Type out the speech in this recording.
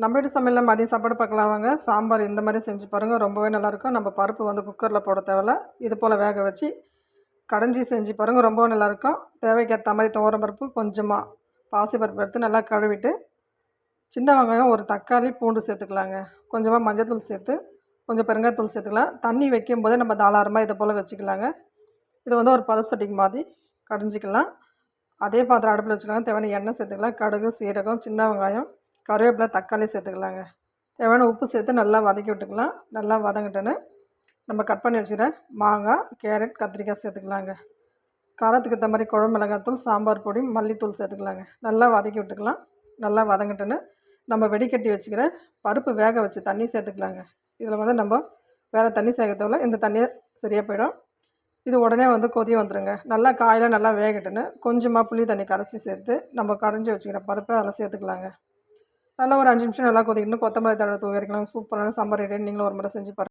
நம்ம வீட்டு சமையலில் மதியம் சாப்பாடு பார்க்கலாம் வாங்க. சாம்பார் இந்த மாதிரி செஞ்சு பாருங்கள், ரொம்பவே நல்லாயிருக்கும். நம்ம பருப்பு வந்து குக்கரில் போட தேவையில்ல, இது போல் வேக வச்சு கடைஞ்சி செஞ்சு பாருங்கள், ரொம்பவே நல்லாயிருக்கும். தேவைக்கேற்ற மாதிரி துவரம் பருப்பு, கொஞ்சமாக பாசிப்பருப்பு எடுத்து நல்லா கழுவிட்டு, சின்ன வெங்காயம், ஒரு தக்காளி, பூண்டு சேர்த்துக்கலாங்க. கொஞ்சமாக மஞ்சள்தூள் சேர்த்து கொஞ்சம் பெருங்காயத்தூள் சேர்த்துக்கலாம். தண்ணி வைக்கும்போதே நம்ம தாராளமாக இதை போல் வச்சுக்கலாங்க. இது வந்து ஒரு பருப்பு சட்டிக்கு மாதிரி கடைஞ்சிக்கலாம். அதே பாத்திரம் அடுப்பில் வச்சுக்கலாம். தேவையான எண்ணெய் சேர்த்துக்கலாம். கடுகு, சீரகம், சின்ன வெங்காயம், கருவேப்பிலை, தக்காளி சேர்த்துக்கலாங்க. தேவையான உப்பு சேர்த்து நல்லா வதக்கி விட்டுக்கலாம். நல்லா வதங்கிட்டோன்னு நம்ம கட் பண்ணி வச்சுக்கிற மாங்காய், கேரட், கத்திரிக்காய் சேர்த்துக்கலாங்க. காரத்துக்கு ஏற்ற மாதிரி குழம்பு மிளகாத்தூள், சாம்பார் பொடி, மல்லித்தூள் சேர்த்துக்கலாங்க. நல்லா வதக்கி விட்டுக்கலாம். நல்லா வதங்கிட்டோன்னு நம்ம வெடிக்கட்டி வச்சுக்கிற பருப்பு வேக வச்சு தண்ணி சேர்த்துக்கலாங்க. இதில் வந்து நம்ம வேறு தண்ணி சேர்க்கறதில்ல, இந்த தண்ணியே சரியாக போயிடும். இது உடனே வந்து கொதி வந்துடுங்க. நல்லா காயெல்லாம் நல்லா வேகட்டுன்னு கொஞ்சமாக புளி தண்ணி கரைச்சி சேர்த்து நம்ம கடைஞ்சி வச்சுக்கிற பருப்பை அதில் சேர்த்துக்கலாங்க. நல்லா ஒரு 5 நிமிஷம் நல்லா கொதிக்கணும். கொத்தமல்லி தழை தூவி வைக்கலாம். சூப்பரான சாம்பார் ரெடி. நீங்களும் ஒரு முறை செஞ்சு பாருங்கள்.